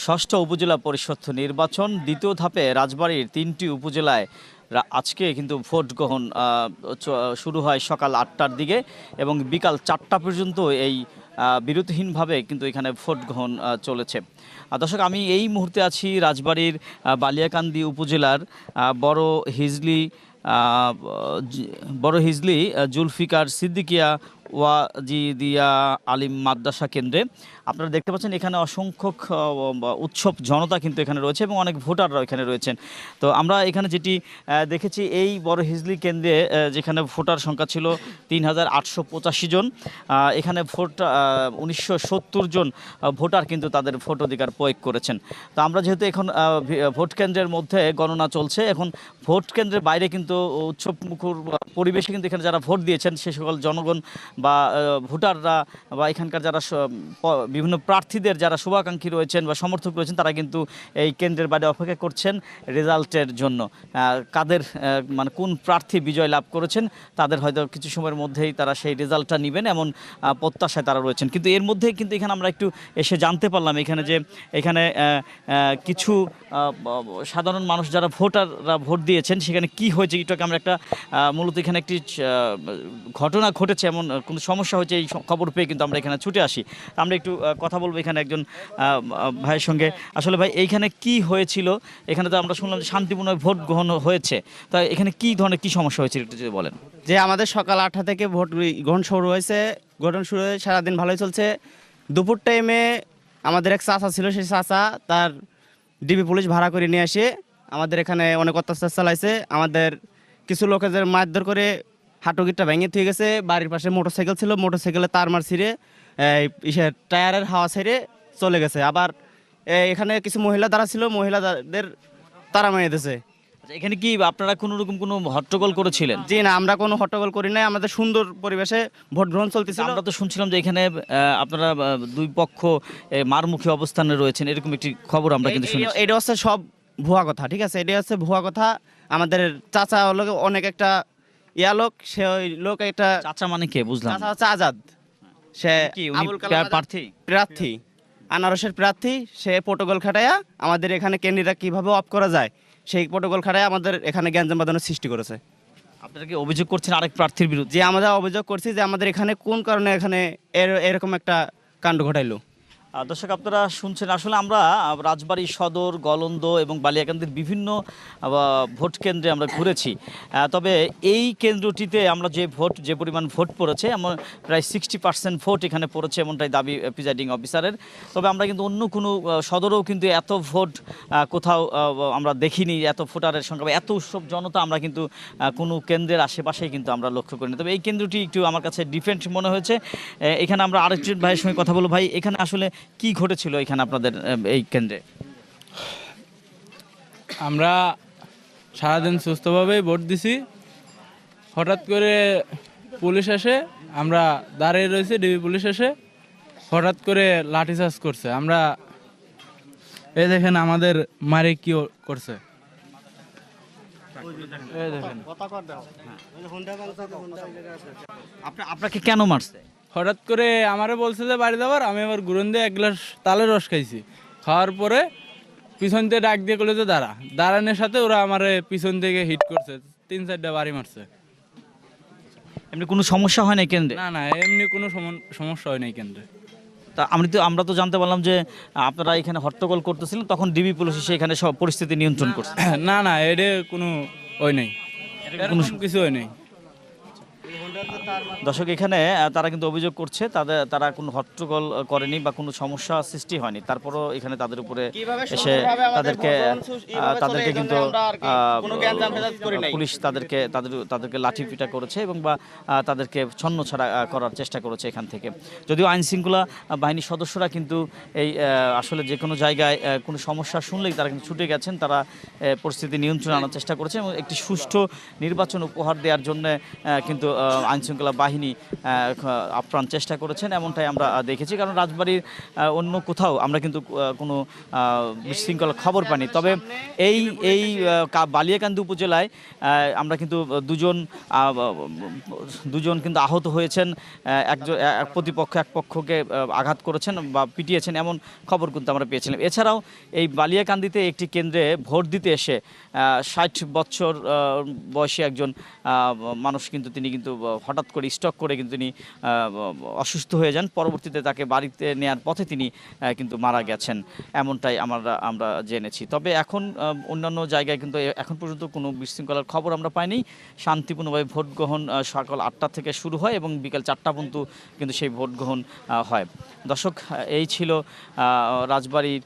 ষষ্ঠ উপজেলা পরিষদ নির্বাচন দ্বিতীয় ধাপে রাজবাড়ীর ৩টি উপজেলায় আজকে কিন্তু ভোট গ্রহণ শুরু হয় সকাল ৮টার দিকে এবং বিকাল ৪টা পর্যন্ত এই বিরতিহীনভাবে কিন্তু এখানে ভোট গ্রহণ চলেছে। দর্শক, আমি এই মুহূর্তে আছি রাজবাড়ীর বালিয়াকান্দি উপজেলার বড় হিজলি জুলফিকার সিদ্দিকিয়া ওয়াজিদিয়া আলিম মাদ্রাসা কেন্দ্রে। আপনারা দেখতে পাচ্ছেন এখানে অসংখ্য উৎসব জনতা কিন্তু এখানে রয়েছে এবং অনেক ভোটাররা এখানে রয়েছেন। তো আমরা এখানে যেটি দেখেছি, এই বড় হিজলি কেন্দ্রে যেখানে ভোটার সংখ্যা ছিল ৩,৮৮৫ জন, এখানে ভোট ১৯৭০ জন ভোটার কিন্তু তাদের ভোট অধিকার প্রয়োগ করেছেন। তো আমরা যেহেতু এখন ভোট কেন্দ্রের মধ্যে গণনা চলছে, এখন ভোট কেন্দ্রের বাইরে কিন্তু উৎসবমুখর পরিবেশে কিন্তু এখানে যারা ভোট দিয়েছেন সে সকল জনগণ বা ভোটাররা বা এখানকার যারা বিভিন্ন প্রার্থীদের যারা শুভাকাঙ্ক্ষী রয়েছেন বা সমর্থক রয়েছেন তারা কিন্তু এই কেন্দ্রের বাইরে অপেক্ষা করছেন রেজাল্টের জন্য। কাদের মানে কোন প্রার্থী বিজয় লাভ করেছেন তাদের হয়তো কিছু সময়ের মধ্যেই তারা সেই রেজাল্টটা নেবেন এমন প্রত্যাশায় তারা রয়েছেন। কিন্তু এর মধ্যে কিন্তু এখানে আমরা একটু এসে জানতে পারলাম এখানে কিছু সাধারণ মানুষ যারা ভোটাররা ভোট দিয়েছেন সেখানে কি হয়েছে একটু আমরা একটা মূলত এখানে একটি ঘটনা ঘটেছে এমন কোনো সমস্যা হয়েছে এই খবর পেয়ে কিন্তু আমরা এখানে ছুটে আসি। আমরা একটু কথা বলবো এখানে একজন ভাইয়ের সঙ্গে। আসলে ভাই, এইখানে কি হয়েছিল? এখানে তো আমরা শুনলাম যে শান্তিপূর্ণ ভোট গ্রহণ হয়েছে, তা এখানে কি ধরনের কি সমস্যা হয়েছিল একটু যদি বলেন। যে আমাদের সকাল ৮টা থেকে ভোট গ্রহণ শুরু হয়েছে, সারাদিন ভালোই চলছে। দুপুর টাইমে আমাদের এক চাচা ছিল, সেই চাচা তার ডিবি পুলিশ ভাড়া করে নিয়ে আসে আমাদের এখানে অনেক অত্যাচার চালাইছে। আমাদের কিছু লোকেদের মারধর করে হাঁটুগিটটা ভেঙে থুয়ে গেছে। বাড়ির পাশে মোটরসাইকেল ছিল, মোটরসাইকেলে তার মার ছিঁড়ে টায়ারের হাওয়া ছেড়ে চলে গেছে। আবার এখানে কিছু মহিলা দ্বারা ছিল, মহিলাদের তারা মেরে দিয়েছে। এখানে কি আপনারা কোনো রকম কোনো হট্টগোল করেছিলেন? জি না, আমরা কোনো হট্টগোল করি নাই। আমাদের সুন্দর পরিবেশে ভোট গ্রহণ চলতেছিল। আমরা তো শুনছিলাম যে এখানে আপনারা দুই পক্ষ মারমুখী অবস্থানে রয়েছেন, এরকম একটি খবর আমরা কিন্তু শুনেছি। এটা হচ্ছে সব ভুয়া কথা, ঠিক আছে? এটা হচ্ছে ভুয়া কথা। আমাদের চাচা হলো অনেক একটা লোক, সে ওই লোক একটা চাচা মানে কে বুঝলাম? চাচা হচ্ছে আজাদ, সে প্রার্থী, আনারসের প্রার্থী। সে প্রোটোকল খাটাইয়া আমাদের এখানে ক্যান্ডিডেট কিভাবে অফ করা যায় সেই প্রোটোকল খাটাইয়া আমাদের এখানে গ্যাঞ্জাম বাঁধানোর সৃষ্টি করেছে। আপনারা কি অভিযোগ করছেন আরেক প্রার্থীর বিরুদ্ধে? যে আমরা অভিযোগ করছি যে আমাদের এখানে কোন কারণে এখানে এরকম একটা কাণ্ড ঘটাইলো। দর্শক, আপনারা শুনছেন, আসলে আমরা রাজবাড়ী সদর, গলন্দ এবং বালিয়াকান্দির বিভিন্ন ভোট কেন্দ্রে আমরা ঘুরেছি। তবে এই কেন্দ্রটিতে আমরা যে পরিমাণ ভোট পড়েছে, এমন প্রায় 60% ভোট এখানে পড়েছে এমনটাই দাবি প্রিজাইডিং অফিসারের। তবে আমরা কিন্তু অন্য কোনো সদরেও কিন্তু এত ভোট কোথাও আমরা দেখিনি, এত ভোটারের সংখ্যা, এত উৎসব জনতা আমরা কিন্তু কোনো কেন্দ্রের আশেপাশেই কিন্তু আমরা লক্ষ্য করিনি। তবে এই কেন্দ্রটি একটু আমার কাছে ডিফারেন্ট মনে হয়েছে। এখানে আমরা আরেকজন ভাইয়ের সঙ্গে কথা বলবো। ভাই, এখানে আসলে কি ঘটেছিল এখানে আপনাদের এই কেন্দ্রে? আমরা সারাদিন সুস্থভাবেই ভোট দিছি। হঠাৎ করে পুলিশ এসে, আমরা দাঁড়িয়ে রয়েছি, ডিবি পুলিশ এসে হঠাৎ করে লাঠিচার্জ করছে। আমরা এই দেখেন আমাদের মারে কি করছে, এই দেখেন। আপনাকে কেন মারছে? হঠাৎ করে আমারে বলছে যে বাড়ি যাবার, আমি আবার গুরন দিয়ে 1 গ্লাস তালের রস খাইছি। খাওয়ার পরে পিছন থেকে ডাক দিয়ে করলে যে দাঁড়ানোর সাথে ওরা আমারে পিছন থেকে হিট করছে, 3-4টা বাড়ি মারছে। এমনি কোনো সমস্যা হয় না কেন্দ্রে? না, এমনি কোনো সমস্যা হয় নাই কেন্দ্রে। তা আমরা তো জানতে পারলাম যে আপনারা এখানে হট্টগোল করতেছিলেন, তখন ডিবি পুলিশ এসে এখানে সব পরিস্থিতি নিয়ন্ত্রণ করছে। না, এটা কোনো হয় নাই, কোনো কিছু হয় নাই। দর্শক, এখানে তারা কিন্তু অভিযোগ করছে তারা কোনো হট্টগোল করেনি বা কোনো সমস্যা সৃষ্টি হয়নি। তারপরও এখানে তাদের উপরে এসে তাদেরকে কিন্তু পুলিশ তাদেরকে লাঠিপিটা করেছে এবং বা তাদেরকে ছন্নছাড়া করার চেষ্টা করেছে এখান থেকে। যদিও আইন শৃঙ্খলা বাহিনীর সদস্যরা কিন্তু এই আসলে যে কোনো জায়গায় কোনো সমস্যা শুনলেই তারা কিন্তু ছুটে গেছেন, তারা পরিস্থিতি নিয়ন্ত্রণে আনার চেষ্টা করেছে এবং একটি সুষ্ঠু নির্বাচন উপহার দেওয়ার জন্য কিন্তু আইনশৃঙ্খলা বাহিনী আপ্রাণ চেষ্টা করেছেন, এমনটাই আমরা দেখেছি। কারণ রাজবাড়ির অন্য কোথাও আমরা কিন্তু কোনো বিশৃঙ্খলা খবর পাইনি। তবে এই এই বালিয়াকান্দি উপজেলায় আমরা কিন্তু দুজন কিন্তু আহত হয়েছেন, একজন প্রতিপক্ষ এক পক্ষকে আঘাত করেছেন বা পিটিয়েছেন, এমন খবর কিন্তু আমরা পেয়েছিলাম। এছাড়াও এই বালিয়াকান্দিতে একটি কেন্দ্রে ভোট দিতে এসে 60 বছর বয়সী একজন মানুষ কিন্তু তিনি কিন্তু হঠাৎ করে স্ট্রোক করে কিন্তু তিনি অসুস্থ হয়ে যান। পরবর্তীতে তাকে বাড়িতে নেয়ার পথে তিনি কিন্তু মারা গেছেন, এমনটাই আমরা জেনেছি। তবে এখন অন্যান্য জায়গায় কিন্তু এখন পর্যন্ত কোনো বিশৃঙ্খলার খবর আমরা পাইনি। শান্তিপূর্ণভাবে ভোট গ্রহণ সকাল 8টা থেকে শুরু হয় এবং বিকাল 4টা পর্যন্ত কিন্তু সেই ভোট গ্রহণ হয়। দর্শক, এই ছিল রাজবাড়ির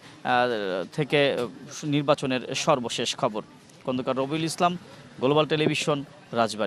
থেকে নির্বাচনের সর্বশেষ খবর। খন্দকার রবিউল ইসলাম, গ্লোবাল টেলিভিশন, রাজবাড়ী।